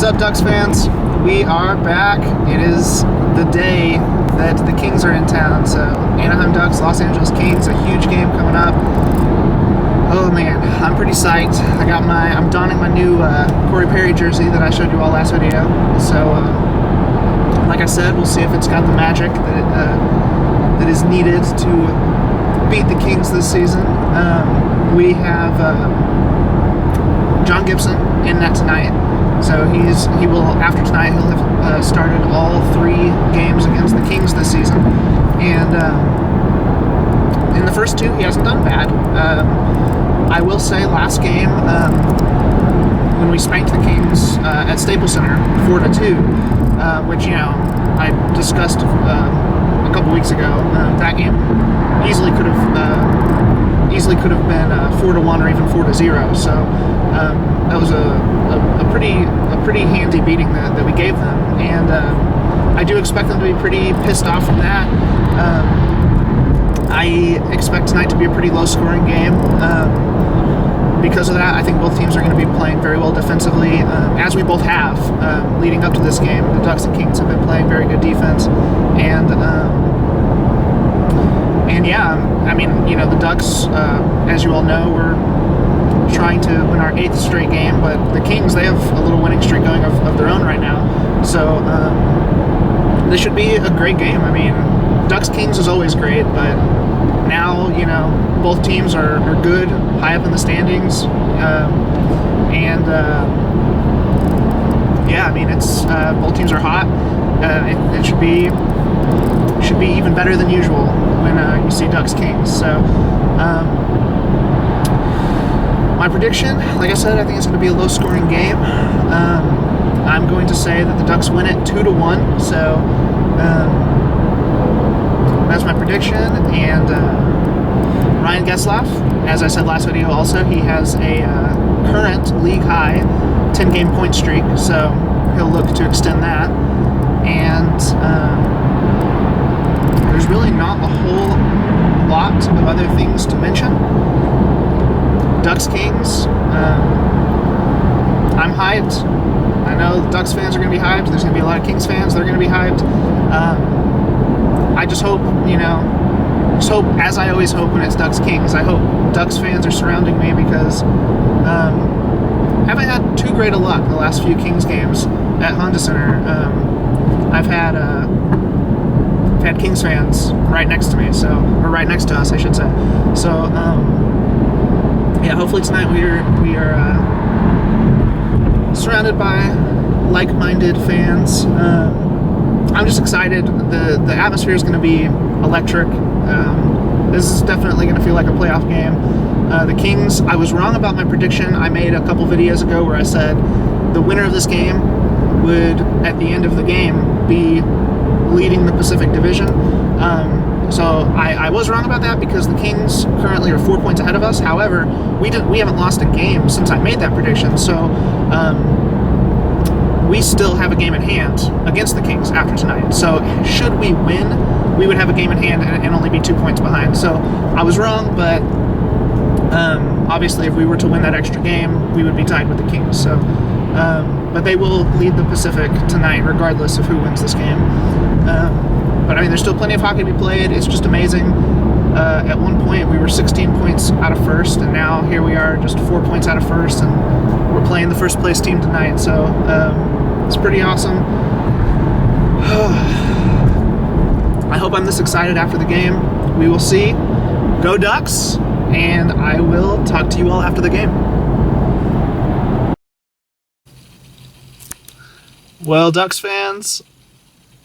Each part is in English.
What's up, Ducks fans? We are back. It is the day that the Kings are in town. So Anaheim Ducks, Los Angeles Kings, a huge game coming up. Oh man, I'm pretty psyched. I'm donning my new Scorey Perry jersey that I showed you all last video. So, like I said, we'll see if it's got the magic that is needed to beat the Kings this season. We have John Gibson in net tonight. So he will, after tonight, he'll have started all 3 games against the Kings this season. And in the first 2, he hasn't done bad. I will say last game, when we spanked the Kings at Staples Center 4-2, which, I discussed a couple weeks ago, that game easily could have been 4-1 or even 4-0. So that was a pretty handy beating that we gave them, and I do expect them to be pretty pissed off from that. I expect tonight to be a pretty low-scoring game. Because of that, I think both teams are going to be playing very well defensively, as we both have leading up to this game. The Ducks and Kings have been playing very good defense, and yeah, I mean, the Ducks, as you all know, we're trying to win our 8th straight game, but the Kings, they have a little winning streak going of their own right now. So this should be a great game. I mean, Ducks-Kings is always great, but now, both teams are good, high up in the standings, yeah, I mean, it's both teams are hot. It should be even better than usual when you see Ducks-Kings. So my prediction, like I said, I think it's going to be a low-scoring game. I'm going to say that the Ducks win it 2-1. So that's my prediction. And Ryan Getzlaf, as I said last video, also he has a current league-high 10-game point streak. So he'll look to extend that. And there's really not a whole lot of other things to mention. Ducks Kings, I'm hyped. I know the Ducks fans are going to be hyped. There's going to be a lot of Kings fans that are going to be hyped. I just hope, as I always hope when it's Ducks Kings, I hope Ducks fans are surrounding me, because I haven't had too great a luck the last few Kings games at Honda Center. I've had Kings fans right next to me, or right next to us, I should say. So, yeah, hopefully tonight we are surrounded by like-minded fans. I'm just excited. The atmosphere is going to be electric. This is definitely going to feel like a playoff game. The Kings, I was wrong about my prediction. I made a couple videos ago where I said the winner of this game would, at the end of the game, be leading the Pacific Division. So I was wrong about that, because the Kings currently are 4 points ahead of us. However, we haven't lost a game since I made that prediction. So we still have a game in hand against the Kings after tonight. So should we win, we would have a game in hand and only be 2 points behind. So I was wrong, but obviously if we were to win that extra game, we would be tied with the Kings. So, but they will lead the Pacific tonight regardless of who wins this game. But I mean, there's still plenty of hockey to be played. It's just amazing. At one point, we were 16 points out of first, and now here we are, just 4 points out of first, and we're playing the first place team tonight. So it's pretty awesome. I hope I'm this excited after the game. We will see. Go Ducks, and I will talk to you all after the game. Well, Ducks fans,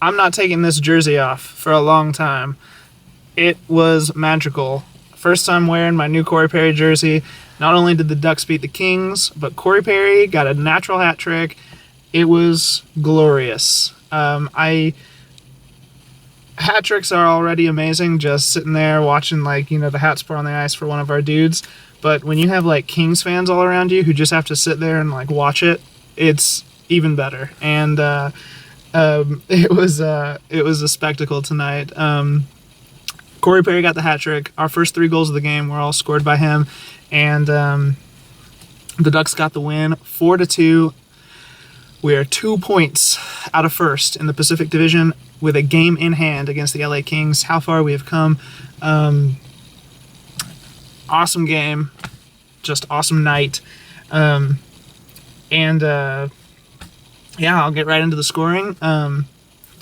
I'm not taking this jersey off for a long time. It was magical. First time wearing my new Scorey Perry jersey. Not only did the Ducks beat the Kings, but Scorey Perry got a natural hat trick. It was glorious. Hat tricks are already amazing, just sitting there watching, the hats pour on the ice for one of our dudes. But when you have, Kings fans all around you who just have to sit there and, watch it, it's even better. And it was a spectacle tonight. Scorey Perry got the hat trick. Our first 3 goals of the game were all scored by him, and the Ducks got the win 4-2. We are 2 points out of first in the Pacific Division with a game in hand against the LA Kings. How far we have come. Awesome game. Just awesome night. Yeah, I'll get right into the scoring.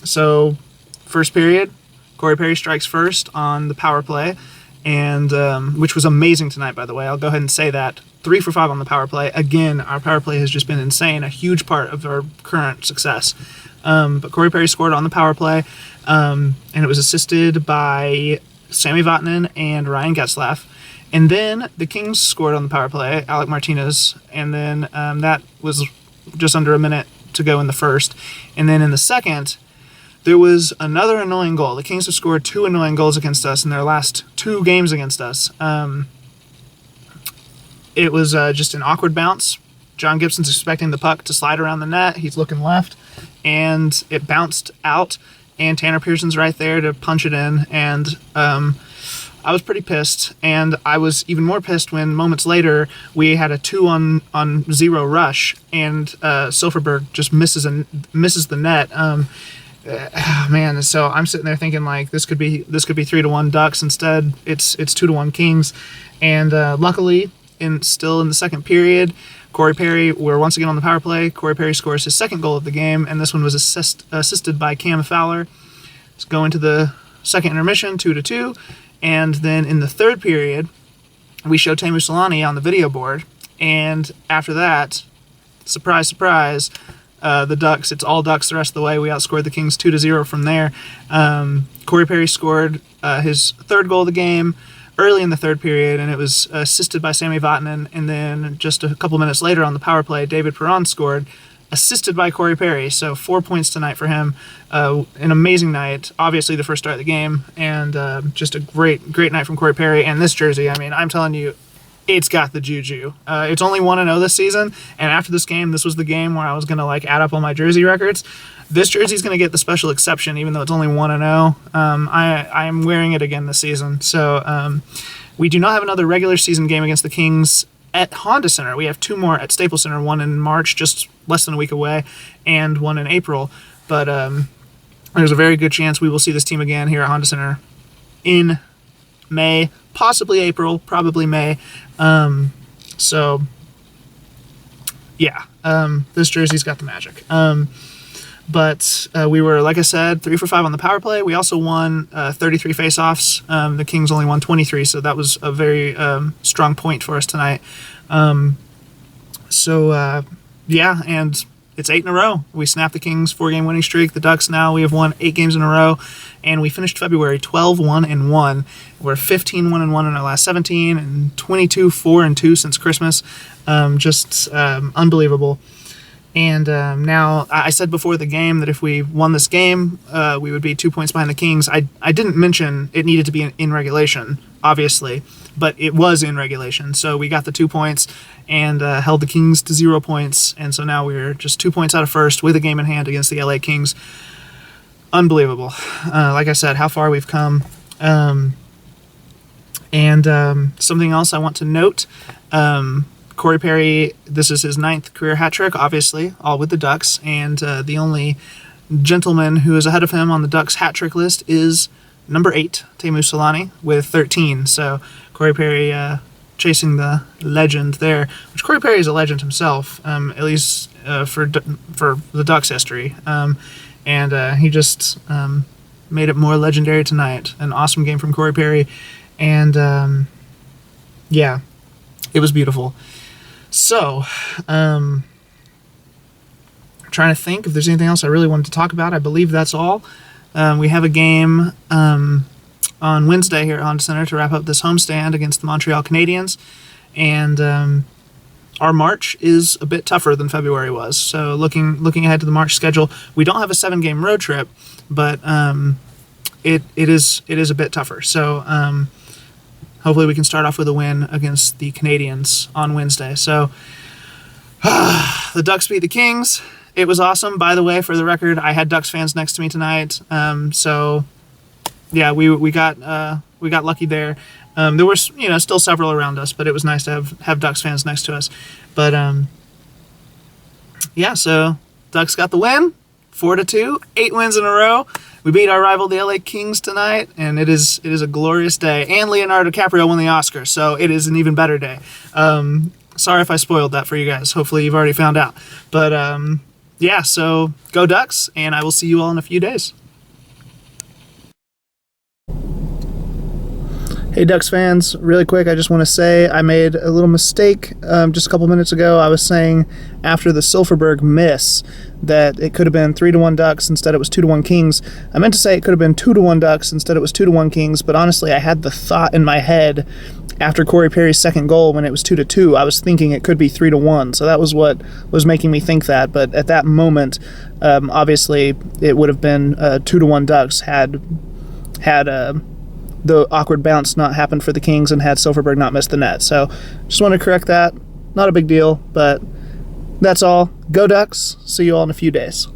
So, first period, Scorey Perry strikes first on the power play, and which was amazing tonight, by the way. I'll go ahead and say that. 3 for 5 on the power play. Again, our power play has just been insane, a huge part of our current success. But Scorey Perry scored on the power play, and it was assisted by Sammy Vatanen and Ryan Getzlaff. And then the Kings scored on the power play, Alec Martinez, and then that was just under a minute to go in the first. And then in the second, there was another annoying goal. The Kings have scored 2 annoying goals against us in their last 2 games against us. It was just an awkward bounce. John Gibson's expecting the puck to slide around the net. He's looking left, and it bounced out, and Tanner Pearson's right there to punch it in. And I was pretty pissed, and I was even more pissed when moments later we had a 2-on-0 rush, and Silverberg just misses the net. Man, so I'm sitting there thinking like this could be 3-1 Ducks. Instead, it's 2-1 Kings, and luckily, still in the second period, Scorey Perry, we're once again on the power play. Scorey Perry scores his second goal of the game, and this one was assisted by Cam Fowler. Let's go into the second intermission, 2-2, and then in the third period, we show Teemu Selanne on the video board, and after that, surprise, surprise, the Ducks, it's all Ducks the rest of the way. We outscored the Kings 2-0 from there. Scorey Perry scored his third goal of the game early in the third period, and it was assisted by Sammy Vatanen. And then just a couple minutes later on the power play, David Perron scored, assisted by Scorey Perry. So 4 points tonight for him. An amazing night. Obviously the first start of the game, and just a great night from Scorey Perry. And this jersey, I mean, I'm telling you, it's got the juju. It's only 1-0 this season, and after this game, this was the game where I was going to like add up all my jersey records. This jersey's going to get the special exception, even though it's only 1-0. I am wearing it again this season. So we do not have another regular season game against the Kings at Honda Center. We have 2 more at Staples Center, one in March, just less than a week away, and one in April. But there's a very good chance we will see this team again here at Honda Center in May, possibly April, probably May. So, yeah, this jersey's got the magic. But we were, like I said, 3 for 5 on the power play. We also won 33 faceoffs. The Kings only won 23, so that was a very strong point for us tonight. Yeah, and it's 8 in a row. We snapped the Kings' 4-game winning streak. The Ducks now, we have won 8 games in a row, and we finished February 12-1-1. We're 15-1-1 in our last 17, and 22-4-2 since Christmas. Just unbelievable. And now, I said before the game that if we won this game, we would be 2 points behind the Kings. I didn't mention it needed to be in regulation, obviously, but it was in regulation. So we got the 2 points and held the Kings to 0 points. And so now we're just 2 points out of first with a game in hand against the LA Kings. Unbelievable. Like I said, how far we've come. Something else I want to note. Scorey Perry, this is his 9th career hat trick, obviously, all with the Ducks, and the only gentleman who is ahead of him on the Ducks hat trick list is number 8, Teemu Selanne, with 13. So Scorey Perry chasing the legend there, which Scorey Perry is a legend himself, at least for the Ducks history. And he just made it more legendary tonight. An awesome game from Scorey Perry, and yeah, it was beautiful. So, trying to think if there's anything else I really wanted to talk about. I believe that's all. We have a game on Wednesday here at Honda Center to wrap up this homestand against the Montreal Canadiens, and our March is a bit tougher than February was. So looking ahead to the March schedule, we don't have a 7-game road trip, but it is a bit tougher. So hopefully we can start off with a win against the Canadiens on Wednesday. So the Ducks beat the Kings. It was awesome. By the way, for the record, I had Ducks fans next to me tonight. So yeah, we got lucky there. There were still several around us, but it was nice to have Ducks fans next to us. But yeah, so Ducks got the win, 4-2, 8 wins in a row. We beat our rival, the LA Kings, tonight, and it is a glorious day. And Leonardo DiCaprio won the Oscar, so it is an even better day. Sorry if I spoiled that for you guys. Hopefully you've already found out. But yeah, so go Ducks, and I will see you all in a few days. Hey Ducks fans, really quick, I just want to say I made a little mistake just a couple minutes ago. I was saying after the Silfverberg miss that it could have been 3-1 Ducks, instead it was 2-1 Kings. I meant to say it could have been 2-1 Ducks, instead it was 2-1 Kings, but honestly I had the thought in my head after Scorey Perry's second goal when it was 2-2, I was thinking it could be 3-1, so that was what was making me think that, but at that moment, obviously it would have been 2-1 Ducks had the awkward bounce not happened for the Kings and had Silfverberg not missed the net. So just want to correct that. Not a big deal, but that's all. Go Ducks. See you all in a few days.